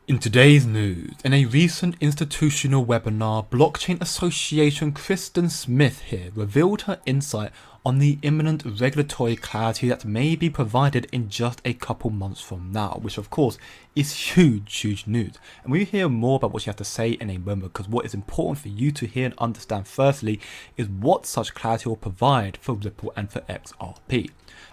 In today's news, in a recent institutional webinar, Blockchain Association Kristen Smith here revealed her insight on the imminent regulatory clarity that may be provided in just a couple months from now, which of course is huge news. And we'll hear more about what she has to say in a moment, because what is important for you to hear and understand firstly is what such clarity will provide for Ripple and for XRP.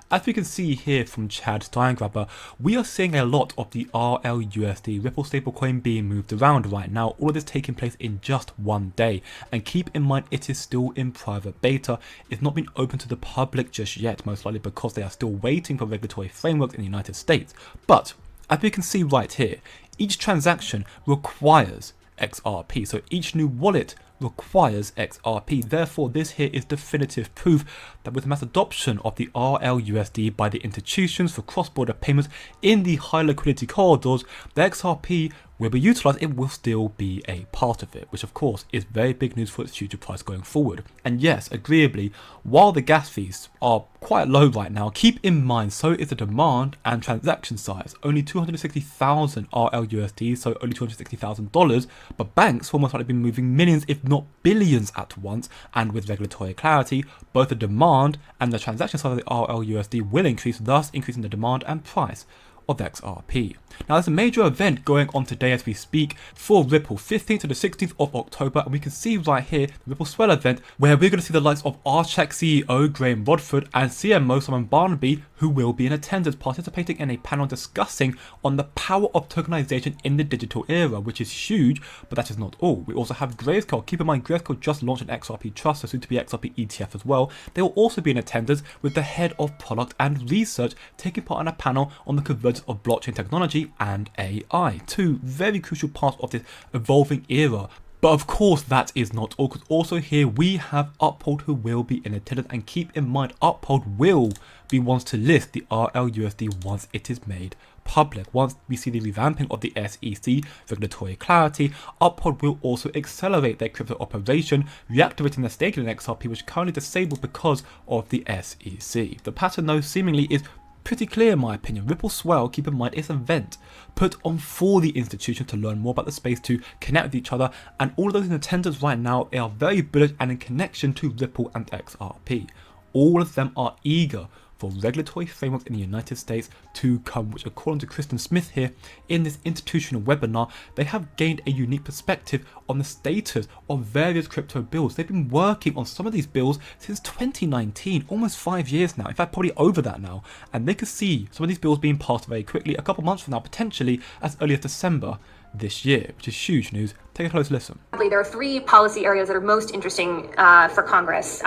As we can see here from Chad's Diagrabber, we are seeing a lot of the RLUSD Ripple stablecoin being moved around right now, all of this taking place in just one day. And keep in mind, it is still in private beta. It's not been open to the public just yet, most likely because they are still waiting for regulatory frameworks in the United States. But as we can see right here, each transaction requires XRP, so each new wallet requires XRP. Therefore, this here is definitive proof that with the mass adoption of the RLUSD by the institutions for cross-border payments in the high liquidity corridors, the XRP will be utilized. It will still be a part of it, which of course is very big news for its future price going forward. And yes, agreeably, while the gas fees are quite low right now, keep in mind so is the demand and transaction size. Only 260,000 RLUSD, so only $260,000, but banks will most likely be moving millions if not billions at once, and with regulatory clarity, both the demand and the transaction size of the RLUSD will increase, thus increasing the demand and price of XRP. Now there's a major event going on today as we speak for Ripple, 15th to the 16th of October, and we can see right here the Ripple Swell event where we're going to see the likes of Archeck CEO Graham Rodford and CMO Simon Barnaby, who will be in attendance participating in a panel discussing on the power of tokenization in the digital era, which is huge, but that is not all. We also have Grayscale. Keep in mind, Grayscale just launched an XRP trust, so soon to be XRP ETF as well. They will also be in attendance with the head of product and research taking part in a panel on the convergence of blockchain technology and AI, two very crucial parts of this evolving era. But of course that is not all, because also here we have Upal who will be in attendance, and keep in mind Upal will be ones to list the RLUSD once it is made public. Once we see the revamping of the SEC regulatory clarity, Upal will also accelerate their crypto operation, reactivating their stake in XRP, which is currently disabled because of the SEC. The pattern though seemingly is pretty clear in my opinion. Ripple Swell, keep in mind, is an event put on for the institution to learn more about the space, to connect with each other, and all of those in attendance right now, they are very bullish and in connection to Ripple and XRP. All of them are eager for regulatory frameworks in the United States to come, which according to Kristen Smith here in this institutional webinar, they have gained a unique perspective on the status of various crypto bills. They've been working on some of these bills since 2019, almost 5 years now, in fact probably over that now, and they could see some of these bills being passed very quickly, a couple months from now, potentially as early as December this year, which is huge news. Take a close listen. There are three policy areas that are most interesting for Congress.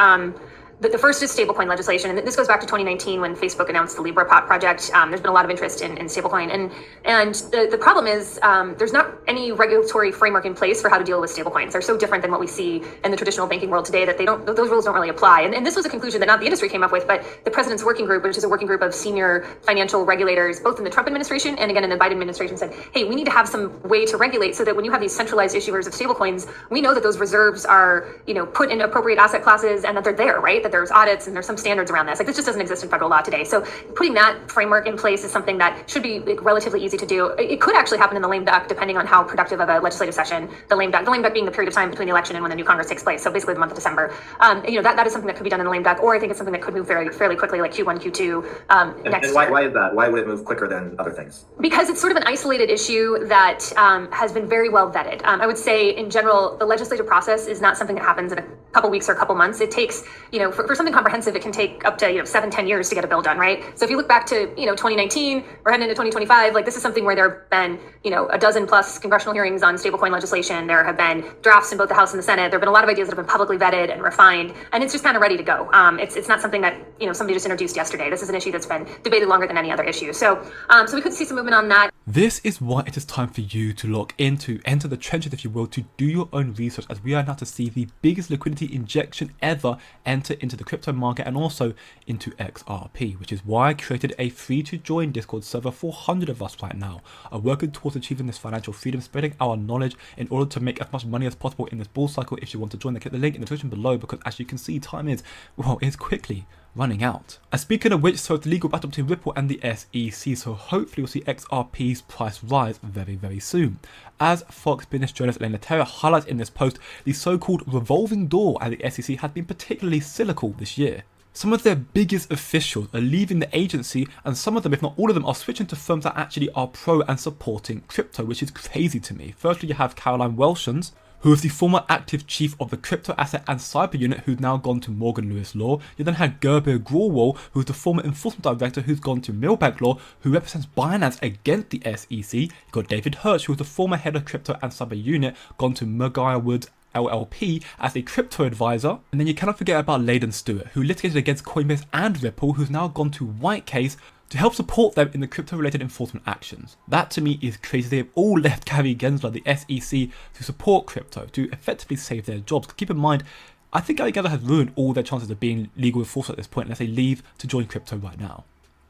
The first is stablecoin legislation, and this goes back to 2019 when Facebook announced the Libra project. There's been a lot of interest in stablecoin, and the problem is there's not any regulatory framework in place for how to deal with stablecoins. They're so different than what we see in the traditional banking world today that those rules don't really apply. And this was a conclusion that not the industry came up with, but the President's Working Group, which is a working group of senior financial regulators, both in the Trump administration and again in the Biden administration, said, hey, we need to have some way to regulate so that when you have these centralized issuers of stablecoins, we know that those reserves are, put in appropriate asset classes and that they're there, right? That there's audits and there's some standards around this. Like, this just doesn't exist in federal law today. So putting that framework in place is something that should be relatively easy to do. It could actually happen in the lame duck, depending on how productive of a legislative session the lame duck being the period of time between the election and when the new Congress takes place. So basically the month of December. That is something that could be done in the lame duck, or I think it's something that could move fairly quickly, like Q1, Q2 next year. Why is that? Why would it move quicker than other things? Because it's sort of an isolated issue that has been very well vetted. I would say in general, the legislative process is not something that happens in a couple weeks or a couple months. It takes, for something comprehensive, it can take up to 7-10 years to get a bill done, right? So if you look back to 2019, we're heading into 2025, like this is something where there have been a dozen plus congressional hearings on stablecoin legislation. There have been drafts in both the House and the Senate. There have been a lot of ideas that have been publicly vetted and refined, and it's just kind of ready to go. It's not something that somebody just introduced yesterday. This is an issue that's been debated longer than any other issue. So we could see some movement on that. This is why it is time for you to lock in, to enter the trenches, if you will, to do your own research, as we are now to see the biggest liquidity injection ever enter into the crypto market and also into XRP, which is why I created a free to join Discord server. 400 of us right now are working towards achieving this financial freedom, spreading our knowledge in order to make as much money as possible in this bull cycle. If you want to join, click the link in the description below, because as you can see, time is quickly running out. And speaking of which, so it's the legal battle between Ripple and the SEC, so hopefully we'll see XRP's price rise very, very soon. As Fox Business journalist Elena Terra highlights in this post, the so-called revolving door at the SEC has been particularly cynical this year. Some of their biggest officials are leaving the agency, and some of them, if not all of them, are switching to firms that actually are pro and supporting crypto, which is crazy to me. Firstly, you have Caroline Welshons, who is the former active chief of the crypto asset and cyber unit, who's now gone to Morgan Lewis Law. You then had Gerber Grauwald, who's the former enforcement director, who's gone to Milbank Law, who represents Binance against the SEC. You got David Hirsch, who was the former head of crypto and cyber unit, gone to Maguire Woods LLP as a crypto advisor. And then you cannot forget about Layden Stewart, who litigated against Coinbase and Ripple, who's now gone to White Case to help support them in the crypto-related enforcement actions. That to me is crazy. They have all left Gary Gensler, the SEC, to support crypto, to effectively save their jobs. Keep in mind, I think Gary Gensler has ruined all their chances of being legal enforcer at this point unless they leave to join crypto right now.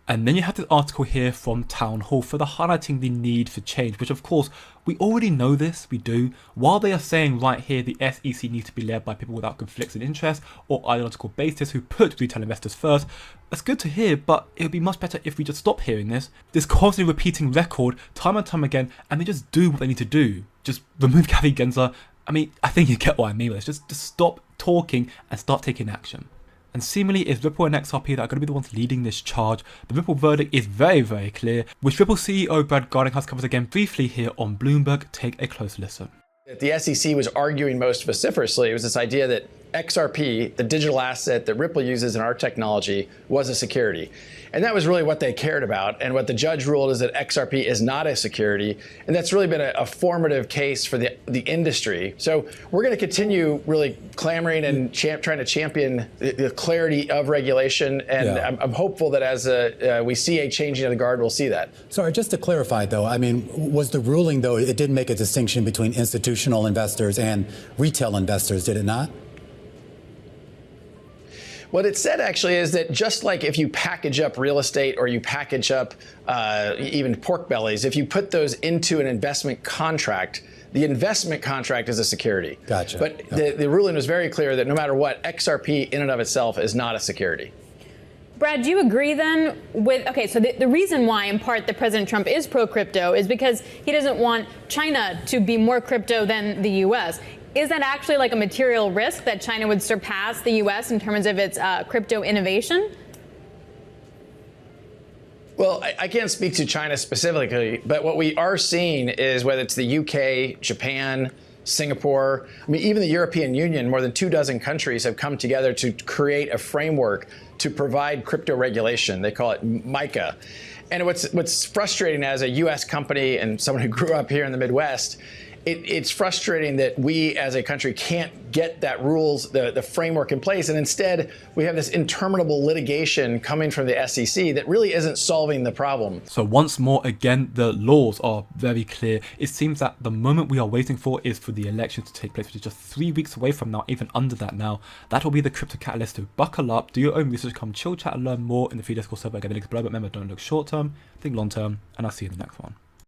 And then you have this article here from Town Hall further highlighting the need for change, which of course, we already know this, we do. While they are saying right here the SEC needs to be led by people without conflicts of interest or ideological basis who put retail investors first, that's good to hear, but it would be much better if we just stop hearing this constantly repeating record time and time again, and they just do what they need to do. Just remove Gary Gensler. I mean, I think you get what I mean with this. Just stop talking and start taking action. And seemingly it's Ripple and XRP that are going to be the ones leading this charge. The Ripple verdict is very, very clear, which Ripple CEO Brad Garlinghouse covers again briefly here on Bloomberg. Take a close listen. The SEC was arguing most vociferously. It was this idea that XRP, the digital asset that Ripple uses in our technology, was a security. And that was really what they cared about. And what the judge ruled is that XRP is not a security. And that's really been a formative case for the industry. So we're going to continue really clamoring and trying to champion the clarity of regulation. And I'm hopeful that as we see a changing of the guard, we'll see that. Sorry, just to clarify, though, I mean, was the ruling, though, it did make a distinction between institutional investors and retail investors, did it not? What it said actually is that just like if you package up real estate or you package up even pork bellies, if you put those into an investment contract, the investment contract is a security. Gotcha. But the ruling was very clear that no matter what, XRP in and of itself is not a security. Brad, do you agree then with, okay, so the reason why in part that President Trump is pro-crypto is because he doesn't want China to be more crypto than the US. Is that actually like a material risk that China would surpass the US in terms of its crypto innovation? Well, I can't speak to China specifically, but what we are seeing is whether it's the UK, Japan, Singapore, I mean, even the European Union, more than 24 countries have come together to create a framework to provide crypto regulation. They call it MiCA. And what's frustrating as a US company and someone who grew up here in the Midwest, it's frustrating that we as a country can't get that rules, the framework in place. And instead, we have this interminable litigation coming from the SEC that really isn't solving the problem. So once more, again, the laws are very clear. It seems that the moment we are waiting for is for the election to take place, which is just 3 weeks away from now, even under that now. That will be the crypto catalyst to buckle up, do your own research, come chill chat and learn more in the free Discord server. Again, the links below, but remember, don't look short term, think long term, and I'll see you in the next one.